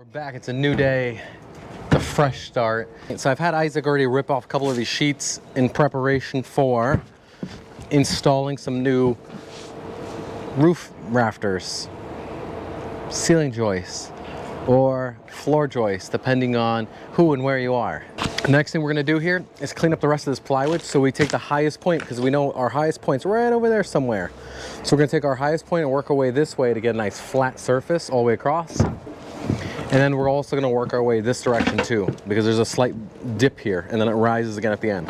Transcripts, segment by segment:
We're back, it's a new day, it's a fresh start. So I've had Isaac already rip off a couple of these sheets in preparation for installing some new roof rafters, ceiling joists, or floor joists, depending on who and where you are. The next thing we're gonna do here is clean up the rest of this plywood. So we take the highest point, because we know our highest point's right over there somewhere. So we're gonna take our highest point and work our way this way to get a nice flat surface all the way across. And then we're also gonna work our way this direction too, because there's a slight dip here and then it rises again at the end.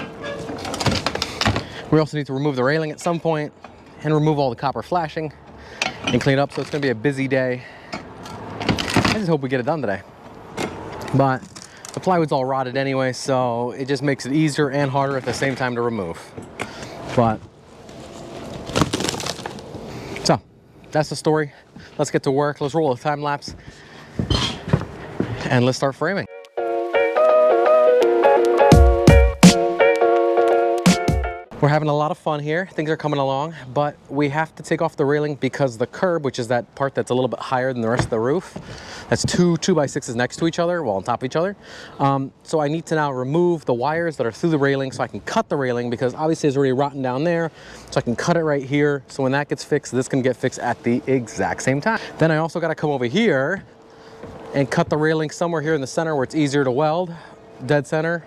We also need to remove the railing at some point and remove all the copper flashing and clean it up. So it's gonna be a busy day. I just hope we get it done today. But the plywood's all rotted anyway, so it just makes it easier and harder at the same time to remove. But, so, that's the story. Let's get to work. Let's roll a time lapse. And let's start framing. We're having a lot of fun here. Things are coming along, but we have to take off the railing because the curb, which is that part that's a little bit higher than the rest of the roof, that's two 2x6s next to each other, well, on top of each other. So I need to now remove the wires that are through the railing so I can cut the railing, because obviously it's already rotten down there. So I can cut it right here. So when that gets fixed, this can get fixed at the exact same time. Then I also got to come over here and cut the railing somewhere here in the center where it's easier to weld, dead center.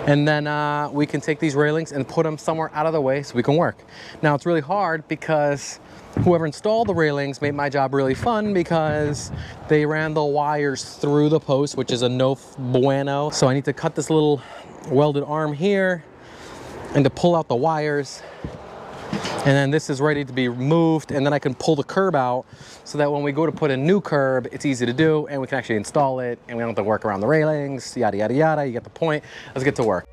And then we can take these railings and put them somewhere out of the way so we can work. Now it's really hard because whoever installed the railings made my job really fun, because they ran the wires through the post, which is a no bueno. So I need to cut this little welded arm here and to pull out the wires. And then this is ready to be removed, and then I can pull the curb out so that when we go to put a new curb, it's easy to do and we can actually install it and we don't have to work around the railings, yada, yada, yada. You get the point. Let's get to work.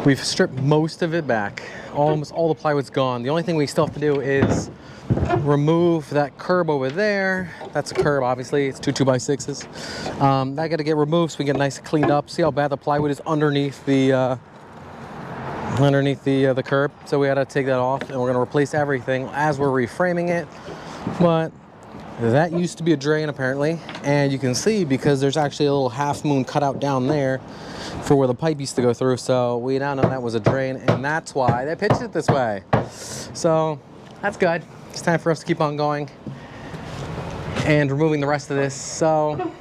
We've stripped most of it back. Almost all the plywood's gone. The only thing we still have to do is remove that curb over there. That's a curb, obviously. It's two 2x6s. That got to get removed so we get nice and cleaned up. See how bad the plywood is underneath the curb. So we got to take that off, and we're going to replace everything as we're reframing it. But that used to be a drain apparently, and you can see because there's actually a little half moon cut out down there for where the pipe used to go through. So we now know that was a drain, and that's why they pitched it this way. So that's good. It's time for us to keep on going and removing the rest of this. So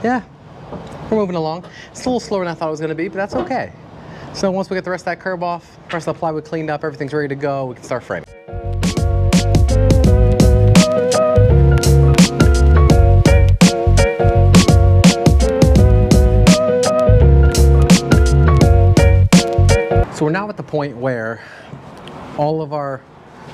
yeah, we're moving along. It's a little slower than I thought it was going to be, but that's okay. So once we get the rest of that curb off, the rest of the plywood cleaned up, everything's ready to go, we can start framing. So we're now at the point where all of our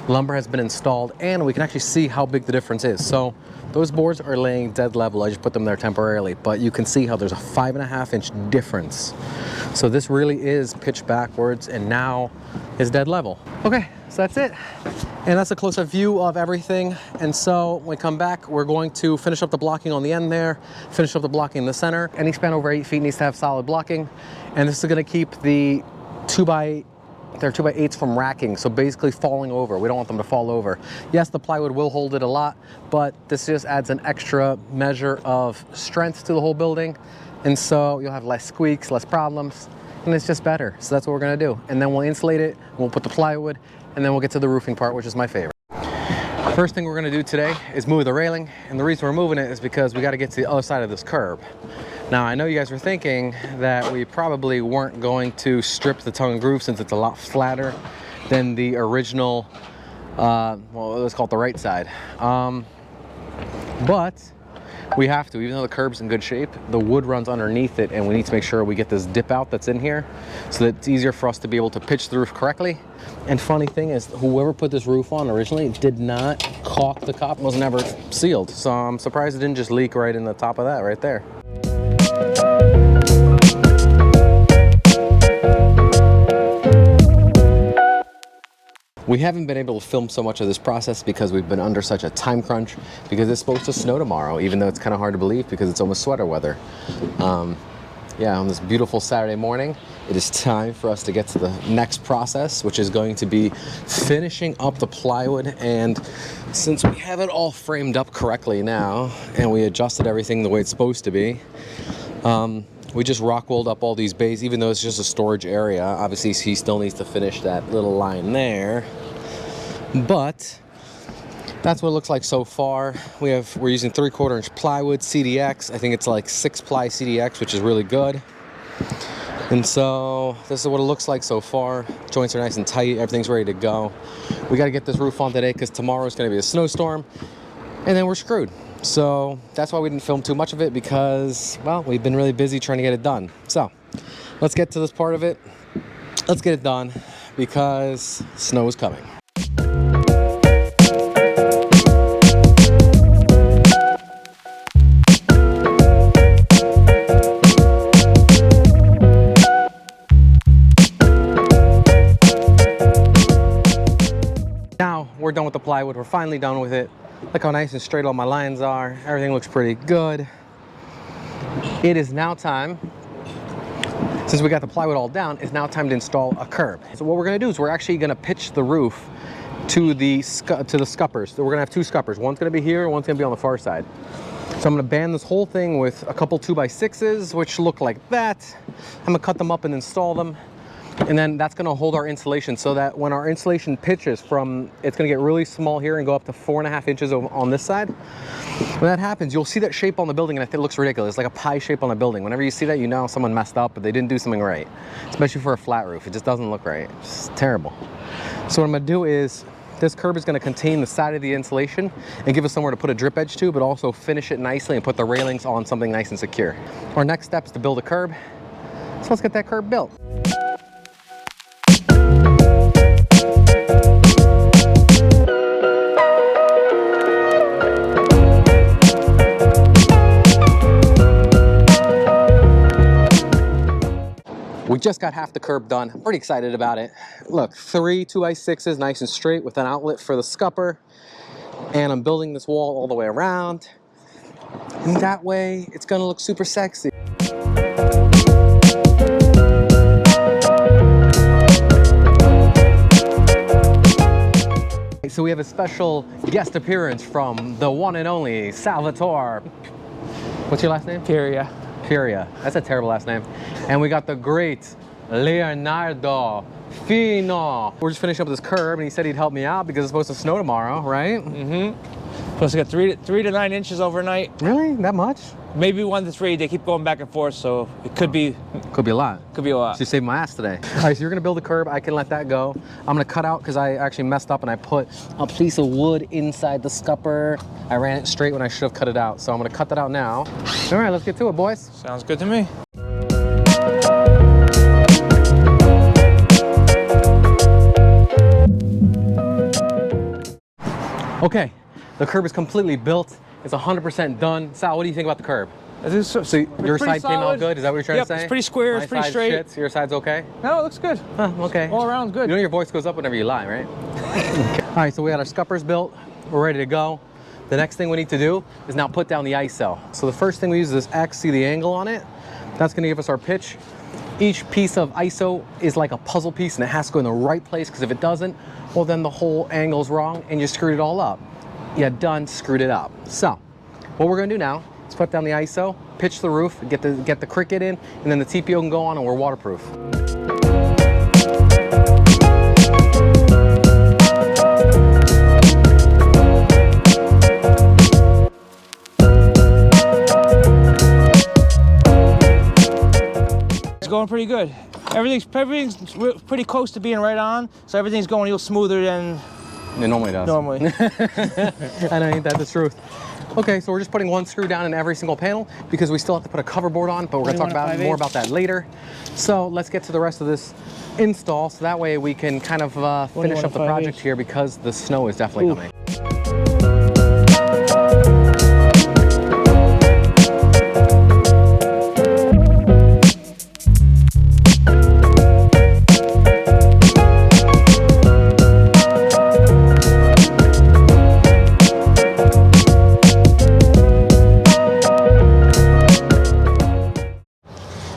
lumber has been installed and we can actually see how big the difference is. So those boards are laying dead level. I just put them there temporarily, but you can see how there's a 5.5-inch difference. So this really is pitched backwards and now is dead level. Okay, so that's it. And that's a close-up view of everything. And so when we come back, we're going to finish up the blocking on the end there, finish up the blocking in the center. Any span over 8 feet needs to have solid blocking. And this is gonna keep the 2x8s from racking, so basically falling over. We don't want them to fall over. Yes, the plywood will hold it a lot, but this just adds an extra measure of strength to the whole building. And so you'll have less squeaks, less problems, and it's just better. So that's what we're gonna do. And then we'll insulate it, we'll put the plywood, and then we'll get to the roofing part, which is my favorite. First thing we're gonna do today is move the railing. And the reason we're moving it is because we gotta get to the other side of this curb. Now, I know you guys were thinking that we probably weren't going to strip the tongue and groove since it's a lot flatter than the original, well, let's call it the right side. But we have to, even though the curb's in good shape, the wood runs underneath it, and we need to make sure we get this dip out that's in here so that it's easier for us to be able to pitch the roof correctly. And funny thing is, whoever put this roof on originally did not caulk the top, was never sealed. So I'm surprised it didn't just leak right in the top of that right there. We haven't been able to film so much of this process because we've been under such a time crunch, because it's supposed to snow tomorrow, even though it's kind of hard to believe because it's almost sweater weather. Yeah, on this beautiful Saturday morning, it is time for us to get to the next process, which is going to be finishing up the plywood. And since we have it all framed up correctly now, and we adjusted everything the way it's supposed to be, we just rock walled up all these bays, even though it's just a storage area. Obviously, he still needs to finish that little line there. But that's what it looks like so far. We're using 3/4 inch plywood, CDX. I think it's like 6-ply CDX, which is really good. And so this is what it looks like so far. Joints are nice and tight. Everything's ready to go. We got to get this roof on today because tomorrow is going to be a snowstorm, and then we're screwed. So that's why we didn't film too much of it, because, well, we've been really busy trying to get it done. So let's get to this part of it. Let's get it done because snow is coming. Now we're done with the plywood. We're finally done with it. Look how nice and straight all my lines are. Everything looks pretty good. It is now time, since we got the plywood all down, it's now time to install a curb. So what we're gonna do is we're actually gonna pitch the roof to the scuppers. So we're gonna have 2 scuppers. One's gonna be here, one's gonna be on the far side. So I'm gonna band this whole thing with a couple 2x6s, which look like that. I'm gonna cut them up and install them. And then that's gonna hold our insulation so that when our insulation pitches from, it's gonna get really small here and go up to 4.5 inches on this side. When that happens, you'll see that shape on the building, and I think it looks ridiculous, like a pie shape on the building. Whenever you see that, you know someone messed up, but they didn't do something right. Especially for a flat roof, it just doesn't look right. It's terrible. So what I'm gonna do is, this curb is gonna contain the side of the insulation and give us somewhere to put a drip edge to, but also finish it nicely and put the railings on something nice and secure. Our next step is to build a curb. So let's get that curb built. We just got half the curb done. I'm pretty excited about it. Look, 3 2x6s, nice and straight with an outlet for the scupper. And I'm building this wall all the way around. And that way, it's gonna look super sexy. So we have a special guest appearance from the one and only Salvatore. What's your last name? Piria. Piria. That's a terrible last name. And we got the great Leonardo Fino. We're just finishing up this curb, and he said he'd help me out because it's supposed to snow tomorrow, right? Mm-hmm. Supposed to get 3 to 9 inches overnight. Really? That much? Maybe 1 to 3. They keep going back and forth, so it could be. Could be a lot. Could be a lot. So you saved my ass today. All right, so you're gonna build a curb. I can let that go. I'm gonna cut out, because I actually messed up and I put a piece of wood inside the scupper. I ran it straight when I should have cut it out. So I'm gonna cut that out now. All right, let's get to it, boys. Sounds good to me. Okay, the curb is completely built. It's 100% done. Sal, what do you think about the curb? So your side came out good? Is that what you're trying to say? It's pretty square, it's pretty straight. Shits, your side's okay? No, it looks good. Huh, okay. All around good. You know your voice goes up whenever you lie, right? All right, so we got our scuppers built. We're ready to go. The next thing we need to do is now put down the ISO. So the first thing we use is this X, see the angle on it? That's gonna give us our pitch. Each piece of ISO is like a puzzle piece, and it has to go in the right place, because if it doesn't, well, then the whole angle's wrong and you screwed it all up. You done screwed it up. So what we're gonna do now is put down the ISO, pitch the roof, get the cricket in, and then the TPO can go on, and we're waterproof. It's going pretty good. Everything's pretty close to being right on, so everything's going a little smoother than it normally does. Normally. And ain't that the truth? Okay, so we're just putting 1 screw down in every single panel because we still have to put a coverboard on, but we're gonna talk more about that later. So let's get to the rest of this install, so that way we can kind of finish up the project here, because the snow is definitely coming.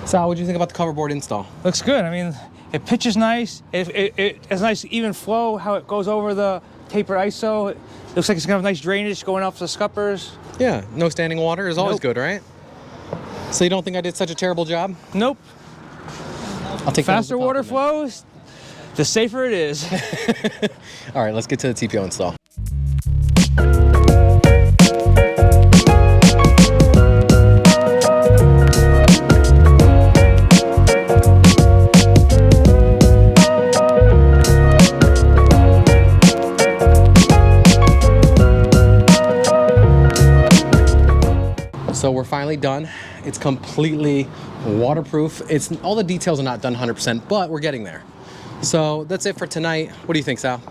Sal, what do you think about the coverboard install? Looks good. I mean, it pitches nice. It has a nice even flow, how it goes over the tapered ISO. It looks like it's gonna have nice drainage going off the scuppers. Yeah, no standing water is always Nope. good, right? So you don't think I did such a terrible job? Nope. I'll take that as a Faster water compliment. flows, the safer it is. All right, let's get to the TPO install. So we're finally done. It's completely waterproof. It's all the details are not done 100%, but we're getting there. So that's it for tonight. What do you think, Sal?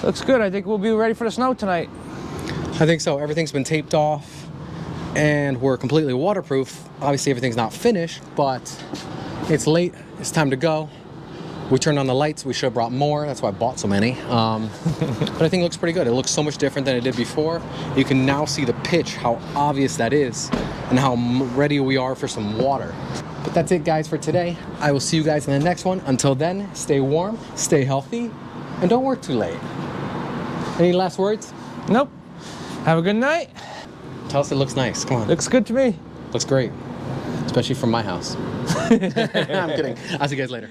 Looks good. I think we'll be ready for the snow tonight. I think so. Everything's been taped off and we're completely waterproof. Obviously everything's not finished, but it's late. It's time to go. We turned on the lights. We should have brought more. That's why I bought so many. But I think it looks pretty good. It looks so much different than it did before. You can now see the pitch, how obvious that is, and how ready we are for some water. But that's it, guys, for today. I will see you guys in the next one. Until then, stay warm, stay healthy, and don't work too late. Any last words? Nope. Have a good night. Tell us it looks nice. Come on. Looks good to me. Looks great. Especially from my house. I'm kidding. I'll see you guys later.